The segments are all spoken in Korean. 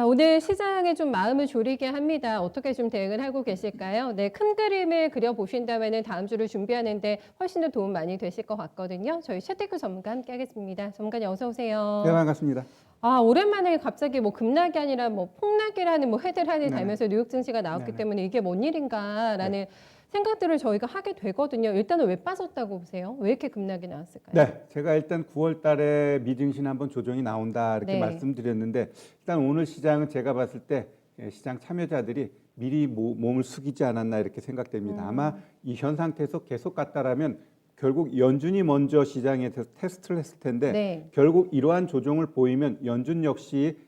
오늘 시장에 좀 마음을 졸이게 합니다. 어떻게 좀 대응을 하고 계실까요? 네, 큰 그림을 그려보신다면은 다음 주를 준비하는데 훨씬 더 도움 많이 되실 것 같거든요. 저희 최태규 전문가 함께 하겠습니다. 전문가님 어서 네, 오세요. 반갑습니다. 오랜만에 갑자기 뭐 급락이 아니라 뭐 폭락이라는 뭐 헤드라인을 네네. 달면서 뉴욕 증시가 나왔기 네네. 때문에 이게 뭔 일인가라는 네. 생각들을 저희가 하게 되거든요. 일단은 왜 빠졌다고 보세요? 왜 이렇게 급락이 나왔을까요? 네, 제가 일단 9월 달에 미증시는 한번 조정이 나온다 이렇게 네. 말씀드렸는데 일단 오늘 시장은 제가 봤을 때 시장 참여자들이 미리 몸을 숙이지 않았나 이렇게 생각됩니다. 아마 이 현 상태에서 계속 갔다라면 결국 연준이 먼저 시장에 테스트를 했을 텐데 네. 결국 이러한 조정을 보이면 연준 역시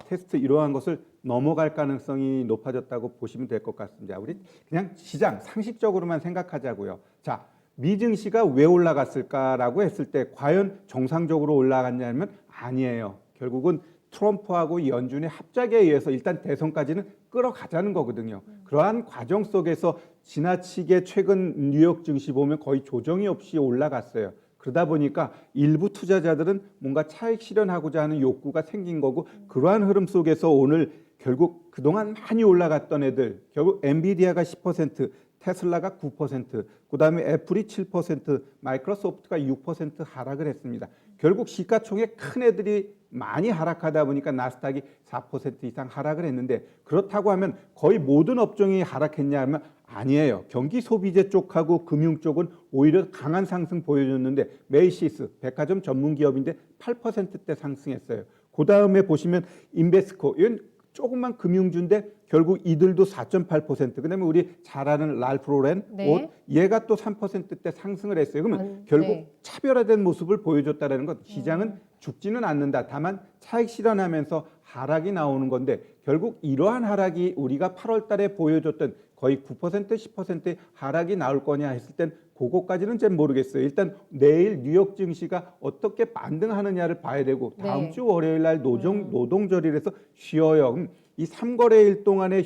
테스트 이러한 것을 넘어갈 가능성이 높아졌다고 보시면 될 것 같습니다. 우리 그냥 시장 상식적으로만 생각하자고요. 자, 미증시가 왜 올라갔을까라고 했을 때 과연 정상적으로 올라갔냐면 아니에요. 결국은 트럼프하고 연준의 합작에 의해서 일단 대선까지는 끌어가자는 거거든요. 그러한 과정 속에서 지나치게 최근 뉴욕 증시 보면 거의 조정이 없이 올라갔어요. 그러다 보니까 일부 투자자들은 뭔가 차익 실현하고자 하는 욕구가 생긴 거고 그러한 흐름 속에서 오늘 결국 그동안 많이 올라갔던 애들 결국 엔비디아가 10%, 테슬라가 9%, 그다음에 애플이 7%, 마이크로소프트가 6% 하락을 했습니다. 결국 시가총액 큰 애들이 많이 하락하다 보니까 나스닥이 4% 이상 하락을 했는데 그렇다고 하면 거의 모든 업종이 하락했냐 하면 아니에요. 경기 소비재 쪽하고 금융 쪽은 오히려 강한 상승 보여줬는데 메이시스 백화점 전문 기업인데 8%대 상승했어요. 그 다음에 보시면 인베스코 이건 조금만 금융주인데 결국 이들도 4.8%. 그다음에 우리 잘 아는 랄프 로렌 네. 옷 얘가 또 3%대 상승을 했어요. 그러면 결국 네. 차별화된 모습을 보여줬다라는 것. 시장은 죽지는 않는다. 다만 차익 실현하면서 하락이 나오는 건데 결국 이러한 하락이 우리가 8월 달에 보여줬던 거의 9% 10%의 하락이 나올 거냐 했을 땐 그거까지는 잘 모르겠어요. 일단 내일 뉴욕 증시가 어떻게 반등하느냐를 봐야 되고 다음 네. 주 월요일 날 노동절이라서 쉬어요. 이 3거래일 동안에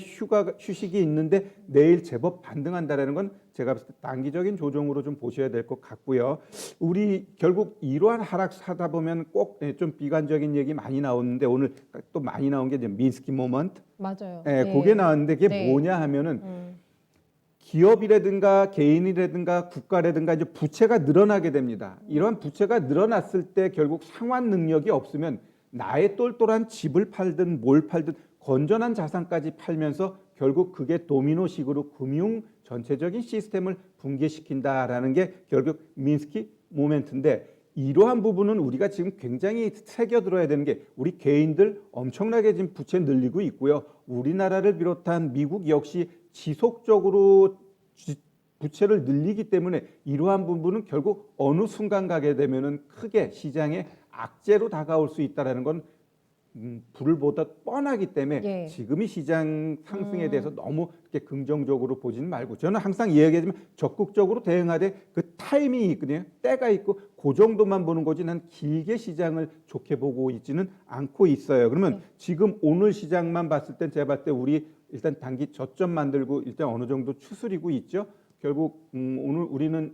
휴식이 있는데 내일 제법 반등한다라는 건 제가 봤을 때 단기적인 조정으로 좀 보셔야 될 것 같고요. 우리 결국 이러한 하락 사다 보면 꼭 좀 비관적인 얘기 많이 나오는데 오늘 또 많이 나온 게 이제 미스키 모먼트. 맞아요. 그게 나왔는데 그게 네. 뭐냐 하면은 기업이라든가 개인이라든가 국가라든가 이제 부채가 늘어나게 됩니다. 이런 부채가 늘어났을 때 결국 상환 능력이 없으면 나의 똘똘한 집을 팔든 뭘 팔든 건전한 자산까지 팔면서 결국 그게 도미노식으로 금융 전체적인 시스템을 붕괴시킨다라는 게 결국 미스키 모멘트인데 이러한 부분은 우리가 지금 굉장히 새겨들어야 되는 게 우리 개인들 엄청나게 지금 부채 늘리고 있고요. 우리나라를 비롯한 미국 역시 지속적으로 부채를 늘리기 때문에 이러한 부분은 결국 어느 순간 가게 되면은 크게 시장에 악재로 다가올 수 있다라는 건 불을 보듯 뻔하기 때문에 예. 지금이 시장 상승에 대해서 너무 이렇게 긍정적으로 보지는 말고 저는 항상 이야기하지만 적극적으로 대응하되 그 타이밍이 있거든요. 때가 있고 그 정도만 보는 거지 난 길게 시장을 좋게 보고 있지는 않고 있어요. 그러면 지금 오늘 시장만 봤을 땐 제가 봤을 때 우리 일단 단기 저점 만들고 일단 어느 정도 추스리고 있죠. 결국 오늘 우리는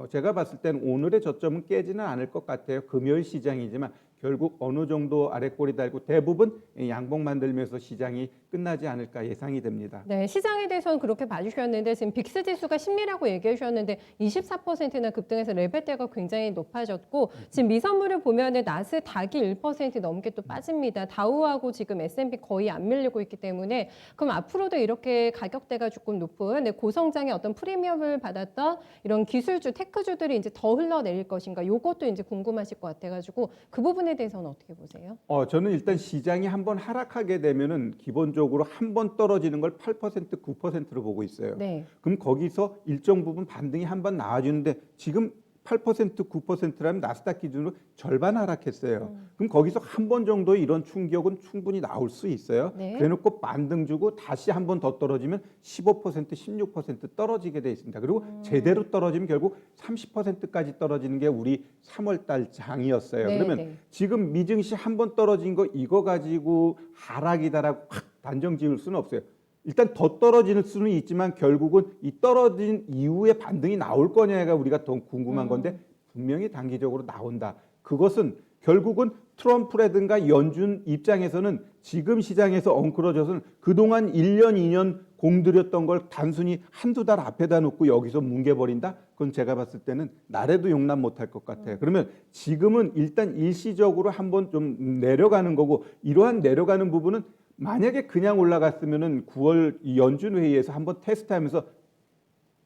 제가 봤을 땐 오늘의 저점은 깨지는 않을 것 같아요. 금요일 시장이지만 결국 어느 정도 아랫골이 달고 대부분 양봉 만들면서 시장이 끝나지 않을까 예상이 됩니다. 네, 시장에 대해서는 그렇게 봐주셨는데 지금 빅스 지수가 심리라고 얘기해 주셨는데 24%나 급등해서 레벨대가 굉장히 높아졌고 지금 미선물을 보면은 나스닥이 1% 넘게 또 빠집니다. 다우하고 지금 S&P 거의 안 밀리고 있기 때문에 그럼 앞으로도 이렇게 가격대가 조금 높은 고성장의 어떤 프리미엄을 받았던 이런 기술주, 테크주들이 이제 더 흘러내릴 것인가? 요것도 이제 궁금하실 것 같아가지고 그 부분에 대해서는 어떻게 보세요? 저는 일단 시장이 한번 하락하게 되면은 기본적으로 한 번 떨어지는 걸 8%, 9%로 보고 있어요. 네. 그럼 거기서 일정 부분 반등이 한 번 나와주는데 지금 8%, 9%라면 나스닥 기준으로 절반 하락했어요. 그럼 거기서 한 번 정도의 이런 충격은 충분히 나올 수 있어요. 네. 그래놓고 반등 주고 다시 한 번 더 떨어지면 15%, 16% 떨어지게 돼 있습니다. 그리고 제대로 떨어지면 결국 30%까지 떨어지는 게 우리 3월 달 장이었어요. 네, 그러면 네. 지금 미증시 한 번 떨어진 거 이거 가지고 하락이다라고 확 단정 지을 수는 없어요. 일단 더 떨어질 수는 있지만 결국은 이 떨어진 이후에 반등이 나올 거냐가 우리가 더 궁금한 건데 분명히 단기적으로 나온다. 그것은 결국은 트럼프라든가 연준 입장에서는 지금 시장에서 엉클어져서는 그동안 1년, 2년 공들였던 걸 단순히 한두 달 앞에다 놓고 여기서 뭉개버린다? 그건 제가 봤을 때는 나래도 용납 못할 것 같아요. 그러면 지금은 일단 일시적으로 한번 좀 내려가는 거고, 이러한 내려가는 부분은 만약에 그냥 올라갔으면은 9월 연준 회의에서 한번 테스트하면서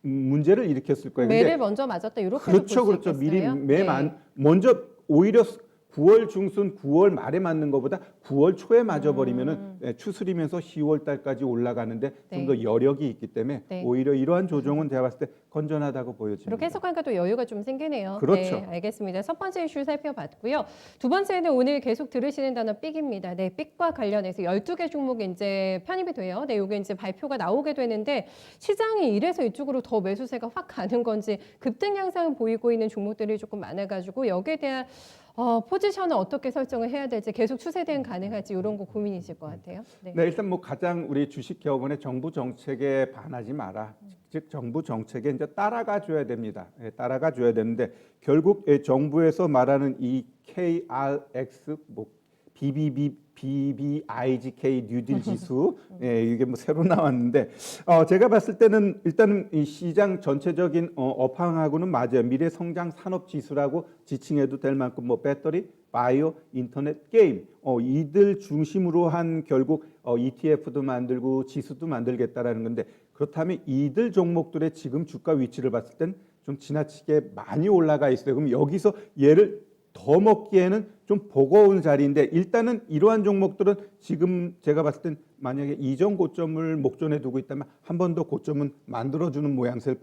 문제를 일으켰을 거예요. 근데 매를 먼저 맞았다 이렇게 그렇죠, 볼수 그렇죠. 미리 있겠어요? 매만 먼저 오히려 9월 중순, 9월 말에 맞는 것보다 9월 초에 맞아버리면은 추스리면서 10월 달까지 올라가는데 좀 네. 더 여력이 있기 때문에 네. 오히려 이러한 조정은 제가 봤을 때 건전하다고 보여집니다. 그렇게 해석하니까 또 여유가 좀 생기네요. 그렇죠. 네, 알겠습니다. 첫 번째 이슈 살펴봤고요. 두 번째는 오늘 계속 들으시는 단어 삑입니다. 네, 삑과 관련해서 12개 종목이 이제 편입이 돼요. 네, 요게 이제 발표가 나오게 되는데 시장이 이래서 이쪽으로 더 매수세가 확 가는 건지 급등 양상을 보이고 있는 종목들이 조금 많아가지고 여기에 대한 포지션을 어떻게 설정을 해야 될지 계속 추세 대응 가능할지 이런 거 고민이실 것 같아요. 네. 네, 일단 뭐 가장 우리 주식 격언의 정부 정책에 반하지 마라. 즉 정부 정책에 이제 따라가 줘야 됩니다. 예, 따라가 줘야 되는데 결국 정부에서 말하는 이 KRX 뭐 BBIGK 뉴딜 지수 이게 뭐 새로 나왔는데 제가 봤을 때는 일단은 이 시장 전체적인 업황하고는 맞아요. 미래 성장 산업 지수라고 지칭해도 될 만큼 뭐 배터리, 바이오, 인터넷, 게임 이들 중심으로 한 결국 ETF도 만들고 지수도 만들겠다라는 건데 그렇다면 이들 종목들의 지금 주가 위치를 봤을 땐 좀 지나치게 많이 올라가 있어요. 그럼 여기서 얘를 더 먹기에는 좀 버거운 자리인데 일단은 이러한 종목들은 지금 제가 봤을 땐 만약에 이전 고점을 목전에 두고 있다면 한 번 더 고점은 만들어주는 모양새를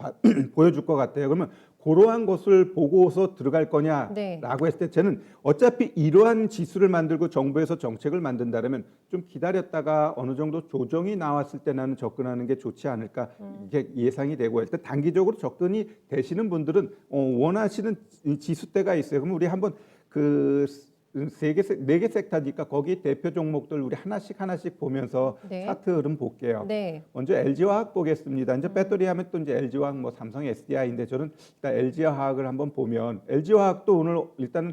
보여줄 것 같아요. 그러면 그러한 것을 보고서 들어갈 거냐라고 네. 했을 때 저는 어차피 이러한 지수를 만들고 정부에서 정책을 만든다면 좀 기다렸다가 어느 정도 조정이 나왔을 때 나는 접근하는 게 좋지 않을까 이게 예상이 되고 일단 단기적으로 접근이 되시는 분들은 원하시는 지수대가 있어요. 그럼 우리 한번 그 네 개 섹터니까 거기 대표 종목들 우리 하나씩 보면서 네. 차트 흐름 볼게요. 네. 먼저 LG화학 보겠습니다. 이제 배터리 하면 또 이제 LG화학 뭐 삼성 SDI인데 저는 일단 LG화학을 한번 보면 LG화학도 오늘 일단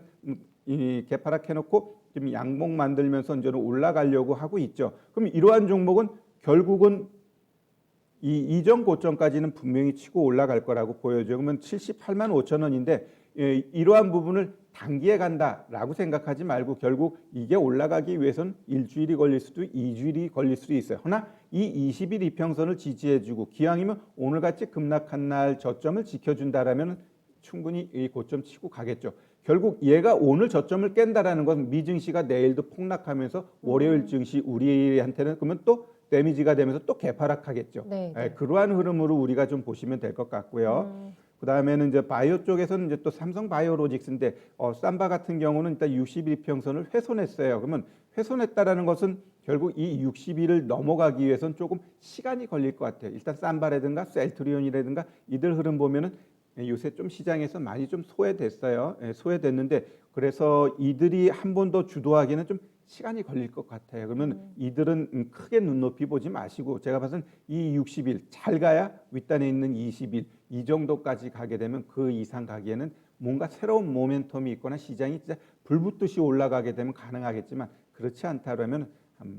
이 개파락 해놓고 지금 양봉 만들면서 이제는 올라가려고 하고 있죠. 그럼 이러한 종목은 결국은 이 이전 고점까지는 분명히 치고 올라갈 거라고 보여져요. 그러면 78만 5천 원인데 이러한 부분을 단기에 간다라고 생각하지 말고 결국 이게 올라가기 위해서는 일주일이 걸릴 수도 2주일이 걸릴 수도 있어요. 하나 이 20일 이평선을 지지해주고 기왕이면 오늘같이 급락한 날 저점을 지켜준다라면 충분히 이 고점 치고 가겠죠. 결국 얘가 오늘 저점을 깬다라는 건 미증시가 내일도 폭락하면서 월요일 증시 우리한테는 그러면 또 데미지가 되면서 또 개파락하겠죠. 네, 네. 그러한 흐름으로 우리가 좀 보시면 될 것 같고요. 그 다음에는 이제 바이오 쪽에서는 이제 또 삼성 바이오로직스인데 삼바 같은 경우는 일단 60일평선을 훼손했어요. 그러면 훼손했다라는 것은 결국 이 60일을 넘어가기 위해서는 조금 시간이 걸릴 것 같아요. 일단 삼바라든가 셀트리온이라든가 이들 흐름 보면은 요새 좀 시장에서 많이 좀 소외됐어요. 소외됐는데 그래서 이들이 한 번 더 주도하기에는 좀 시간이 걸릴 것 같아요. 그러면 이들은 크게 눈높이 보지 마시고 제가 봐서는 이 60일 잘 가야 윗단에 있는 20일 이 정도까지 가게 되면 그 이상 가기에는 뭔가 새로운 모멘텀이 있거나 시장이 진짜 불붙듯이 올라가게 되면 가능하겠지만 그렇지 않다면 한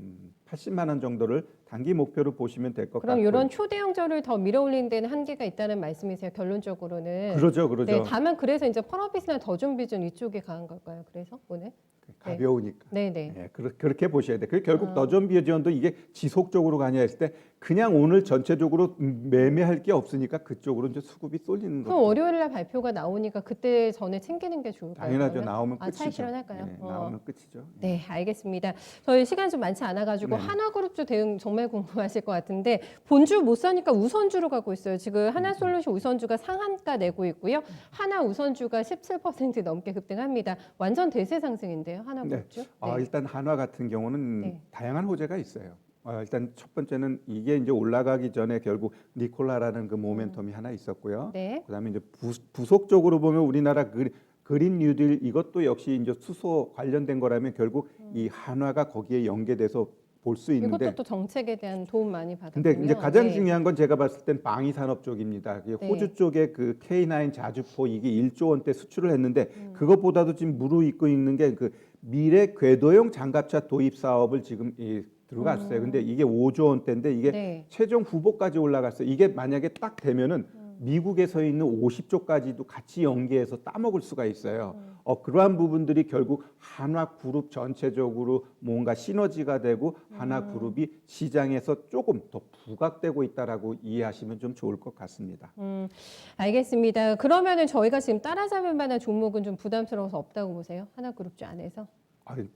80만 원 정도를 단기 목표로 보시면 될 것 같고요. 그럼 이런 초대형절을 더 밀어올리는 데는 한계가 있다는 말씀이세요. 결론적으로는. 그러죠, 그러죠. 네, 다만 그래서 이제 펄어비스나 더존비전 이쪽에 강한 걸까요? 그래서 오늘? 가벼우니까. 네, 네. 예, 그렇게 보셔야 돼. 그 결국 더존비전도 이게 지속적으로 가냐 했을 때 그냥 오늘 전체적으로 매매할 게 없으니까 그쪽으로 이제 수급이 쏠리는 그럼 거죠. 월요일 날 발표가 나오니까 그때 전에 챙기는 게 좋을까요? 당연하죠. 그러면? 나오면 끝이죠. 차익 실현할까요? 예, 나오면 끝이죠. 네, 알겠습니다. 저희 시간 좀 많지 않아가지고 네. 하나그룹주 대응 정말 궁금하실 것 같은데 본주 못 사니까 우선주로 가고 있어요. 지금 하나솔루션 우선주가 상한가 내고 있고요. 하나 우선주가 17% 넘게 급등합니다. 완전 대세 상승인데요, 하나그룹주. 일단 한화 같은 경우는 네. 다양한 호재가 있어요. 일단 첫 번째는 이게 이제 올라가기 전에 결국 니콜라라는 그 모멘텀이 하나 있었고요. 네. 그다음에 이제 부속적으로 보면 우리나라 그린 뉴딜 이것도 역시 이제 수소 관련된 거라면 결국 이 한화가 거기에 연계돼서 볼 수 있는데 이것도 또 정책에 대한 도움 많이 받았군요. 근데 이제 가장 네. 중요한 건 제가 봤을 땐 방위 산업 쪽입니다. 이게 네. 호주 쪽에 그 K9 자주포 이게 1조 원대 수출을 했는데 그것보다도 지금 무르익고 있는 게 그 미래 궤도용 장갑차 도입 사업을 지금 들어갔어요. 근데 이게 5조 원대인데 이게 네. 최종 후보까지 올라갔어요. 이게 만약에 딱 되면은 미국에 서 있는 50조까지도 같이 연계해서 따먹을 수가 있어요. 그러한 부분들이 결국 한화 그룹 전체적으로 뭔가 시너지가 되고 한화 그룹이 시장에서 조금 더 부각되고 있다라고 이해하시면 좀 좋을 것 같습니다. 알겠습니다. 그러면은 저희가 지금 따라잡을 만한 종목은 좀 부담스러워서 없다고 보세요? 하나그룹주 안에서?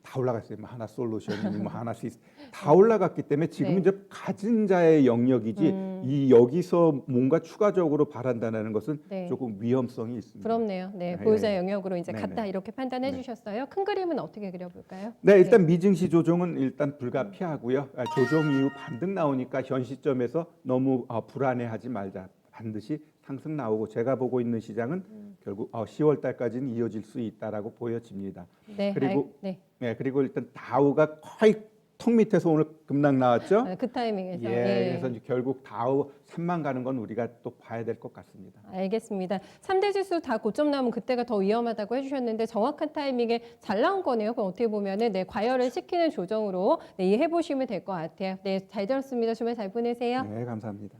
다 올라갔어요. 뭐 하나 솔루션이 뭐 하나 시스 다 올라갔기 때문에 지금 네. 이제 가진 자의 영역이지 이 여기서 뭔가 추가적으로 바란다는 것은 네. 조금 위험성이 있습니다. 부럽네요. 네, 네, 보유자 네. 영역으로 이제 네, 갔다 네. 이렇게 판단해 네. 주셨어요. 큰 그림은 어떻게 그려볼까요? 네, 일단 미증시 조정은 일단 불가피하고요. 조정 이후 반등 나오니까 현 시점에서 너무 불안해하지 말자. 반드시 상승 나오고 제가 보고 있는 시장은 결국 10월 달까지는 이어질 수 있다라고 보여집니다. 네, 그리고 네. 네, 그리고 일단 다우가 거의 턱 밑에서 오늘 급락 나왔죠. 그 타이밍에서. 그래서 이제 결국 다우 3만 가는 건 우리가 또 봐야 될 것 같습니다. 알겠습니다. 3대 지수 다 고점 나오면 그때가 더 위험하다고 해주셨는데 정확한 타이밍에 잘 나온 거네요. 그럼 어떻게 보면은 네, 과열을 시키는 조정으로 네, 이해해 보시면 될 것 같아요. 네, 잘 들었습니다. 주말 잘 보내세요. 네, 감사합니다.